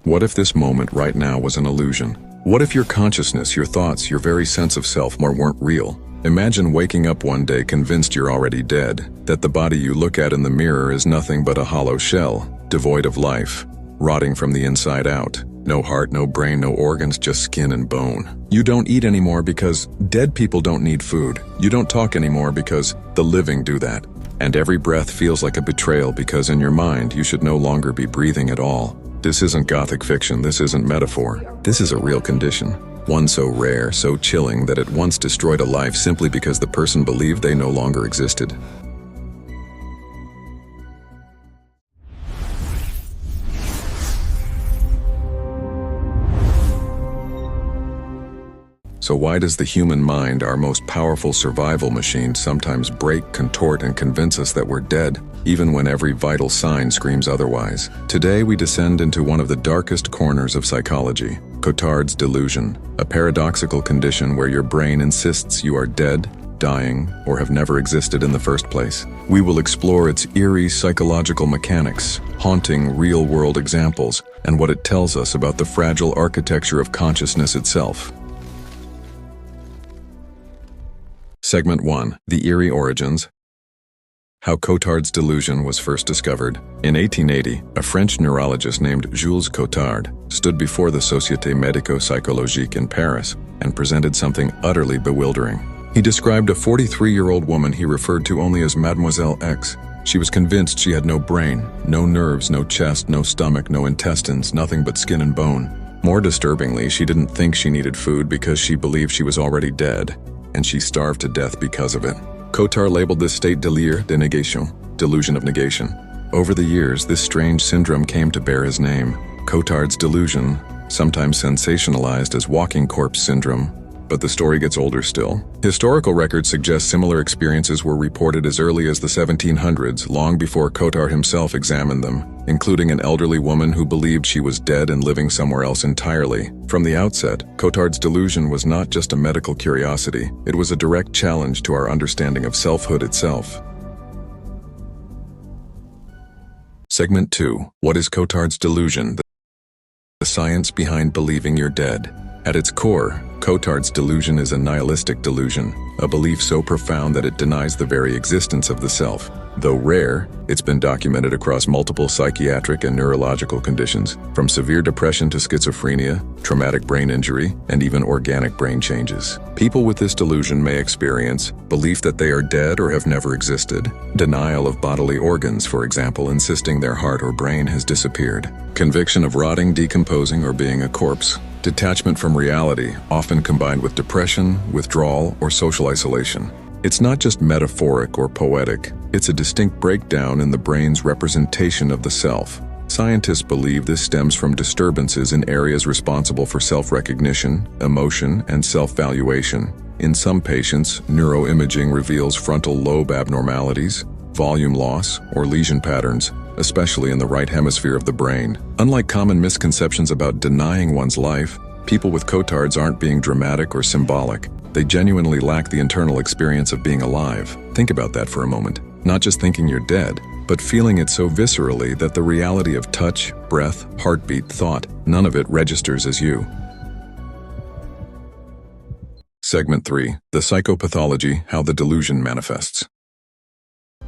What if this moment right now was an illusion? What if your consciousness, your thoughts, your very sense of self weren't real? Imagine waking up one day convinced you're already dead, that the body you look at in the mirror is nothing but a hollow shell, devoid of life, rotting from the inside out. No heart, no brain, no organs, just skin and bone. You don't eat anymore because dead people don't need food. You don't talk anymore because the living do that. And every breath feels like a betrayal because in your mind you should no longer be breathing at all. This isn't gothic fiction, this isn't metaphor. This is a real condition. One so rare, so chilling that it once destroyed a life simply because the person believed they no longer existed. So why does the human mind, our most powerful survival machine, sometimes break, contort, and convince us that we're dead, even when every vital sign screams otherwise? Today we descend into one of the darkest corners of psychology, Cotard's delusion, a paradoxical condition where your brain insists you are dead, dying, or have never existed in the first place. We will explore its eerie psychological mechanics, haunting real-world examples, and what it tells us about the fragile architecture of consciousness itself. Segment 1. The Eerie Origins. How Cotard's delusion was first discovered. In 1880, a French neurologist named Jules Cotard stood before the Société Médico-Psychologique in Paris and presented something utterly bewildering. He described a 43-year-old woman he referred to only as Mademoiselle X. She was convinced she had no brain, no nerves, no chest, no stomach, no intestines, nothing but skin and bone. More disturbingly, she didn't think she needed food because she believed she was already dead, and she starved to death because of it. Cotard labeled this state délire de négation, delusion of negation. Over the years, this strange syndrome came to bear his name, Cotard's delusion, sometimes sensationalized as walking corpse syndrome, but the story gets older still. Historical records suggest similar experiences were reported as early as the 1700s, long before Cotard himself examined them, including an elderly woman who believed she was dead and living somewhere else entirely. From the outset, Cotard's delusion was not just a medical curiosity, it was a direct challenge to our understanding of selfhood itself. Segment 2. What is Cotard's delusion? The science behind believing you're dead. At its core, Cotard's delusion is a nihilistic delusion, a belief so profound that it denies the very existence of the self. Though rare, it's been documented across multiple psychiatric and neurological conditions, from severe depression to schizophrenia, traumatic brain injury, and even organic brain changes. People with this delusion may experience belief that they are dead or have never existed, denial of bodily organs, for example, insisting their heart or brain has disappeared, conviction of rotting, decomposing, or being a corpse, detachment from reality, often combined with depression, withdrawal, or social isolation. It's not just metaphoric or poetic, it's a distinct breakdown in the brain's representation of the self. Scientists believe this stems from disturbances in areas responsible for self-recognition, emotion, and self-valuation. In some patients, neuroimaging reveals frontal lobe abnormalities, volume loss, or lesion patterns, especially in the right hemisphere of the brain. Unlike common misconceptions about denying one's life, people with Cotard's aren't being dramatic or symbolic. They genuinely lack the internal experience of being alive. Think about that for a moment. Not just thinking you're dead, but feeling it so viscerally that the reality of touch, breath, heartbeat, thought, none of it registers as you. Segment 3. The Psychopathology, How the Delusion Manifests.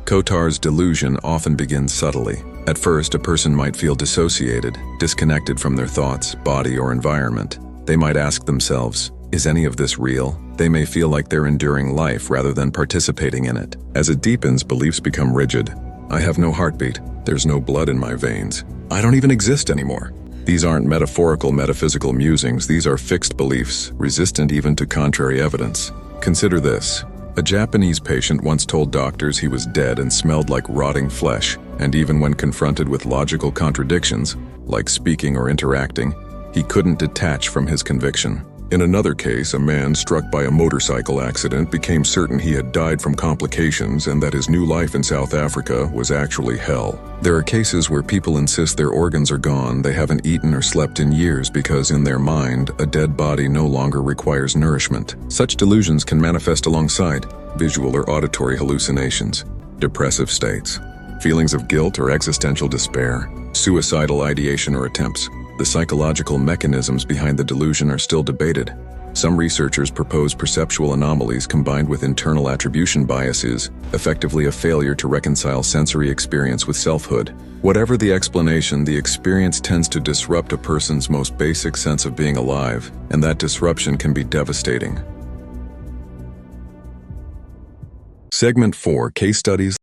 Cotard's delusion often begins subtly. At first, a person might feel dissociated, disconnected from their thoughts, body, or environment. They might ask themselves, is any of this real? They may feel like they're enduring life rather than participating in it. As it deepens, beliefs become rigid. I have no heartbeat. There's no blood in my veins. I don't even exist anymore. These aren't metaphorical metaphysical musings, these are fixed beliefs, resistant even to contrary evidence. Consider this. A Japanese patient once told doctors he was dead and smelled like rotting flesh, and even when confronted with logical contradictions, like speaking or interacting, he couldn't detach from his conviction. In another case, a man struck by a motorcycle accident became certain he had died from complications and that his new life in South Africa was actually hell. There are cases where people insist their organs are gone, they haven't eaten or slept in years because in their mind, a dead body no longer requires nourishment. Such delusions can manifest alongside visual or auditory hallucinations, depressive states, feelings of guilt or existential despair, suicidal ideation or attempts. The psychological mechanisms behind the delusion are still debated. Some researchers propose perceptual anomalies combined with internal attribution biases, effectively a failure to reconcile sensory experience with selfhood. Whatever the explanation, the experience tends to disrupt a person's most basic sense of being alive, and that disruption can be devastating. Segment 4: Case Studies.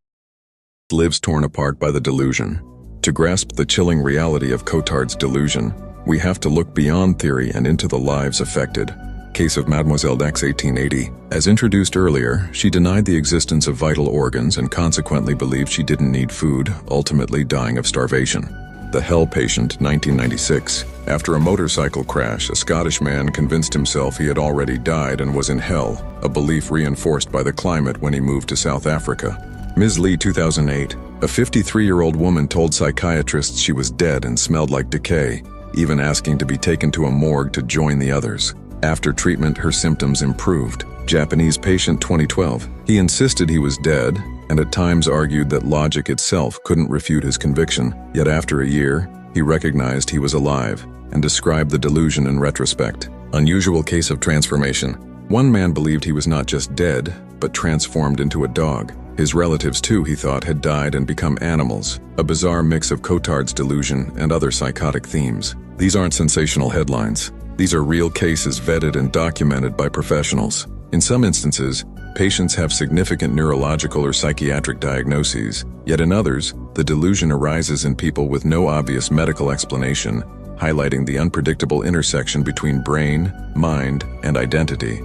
Lives torn apart by the delusion. To grasp the chilling reality of Cotard's delusion, we have to look beyond theory and into the lives affected. Case of Mademoiselle X, 1880. As introduced earlier, she denied the existence of vital organs and consequently believed she didn't need food, ultimately dying of starvation. The Hell Patient, 1996. After a motorcycle crash, a Scottish man convinced himself he had already died and was in hell, a belief reinforced by the climate when he moved to South Africa. Ms. Lee, 2008. A 53-year-old woman told psychiatrists she was dead and smelled like decay, even asking to be taken to a morgue to join the others. After treatment, her symptoms improved. Japanese Patient, 2012. He insisted he was dead, and at times argued that logic itself couldn't refute his conviction. Yet after a year, he recognized he was alive, and described the delusion in retrospect. Unusual case of transformation. One man believed he was not just dead, but transformed into a dog. His relatives too, he thought, had died and become animals, a bizarre mix of Cotard's delusion and other psychotic themes. These aren't sensational headlines. These are real cases vetted and documented by professionals. In some instances, patients have significant neurological or psychiatric diagnoses, yet in others, the delusion arises in people with no obvious medical explanation, highlighting the unpredictable intersection between brain, mind, and identity.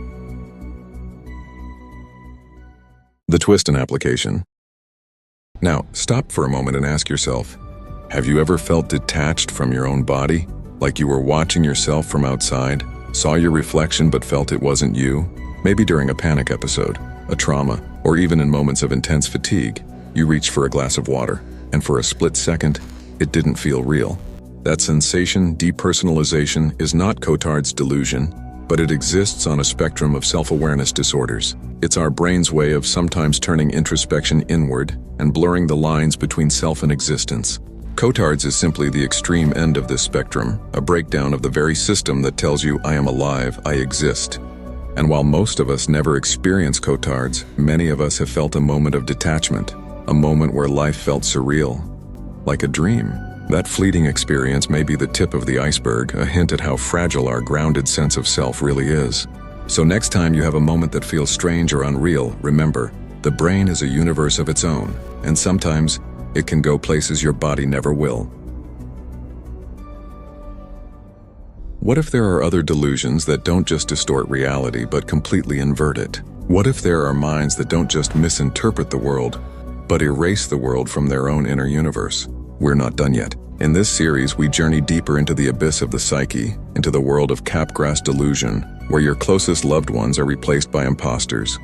The twist in application. Now, stop for a moment and ask yourself, have you ever felt detached from your own body? Like you were watching yourself from outside, saw your reflection but felt it wasn't you? Maybe during a panic episode, a trauma, or even in moments of intense fatigue, you reached for a glass of water, and for a split second, it didn't feel real. That sensation, depersonalization, is not Cotard's delusion, but it exists on a spectrum of self-awareness disorders. It's our brain's way of sometimes turning introspection inward and blurring the lines between self and existence. Cotard's is simply the extreme end of this spectrum, a breakdown of the very system that tells you I am alive, I exist. And while most of us never experience Cotard's, many of us have felt a moment of detachment, a moment where life felt surreal, like a dream. That fleeting experience may be the tip of the iceberg, a hint at how fragile our grounded sense of self really is. So next time you have a moment that feels strange or unreal, remember, the brain is a universe of its own, and sometimes it can go places your body never will. What if there are other delusions that don't just distort reality but completely invert it? What if there are minds that don't just misinterpret the world, but erase the world from their own inner universe? We're not done yet. In this series, we journey deeper into the abyss of the psyche, into the world of Capgras delusion, where your closest loved ones are replaced by imposters,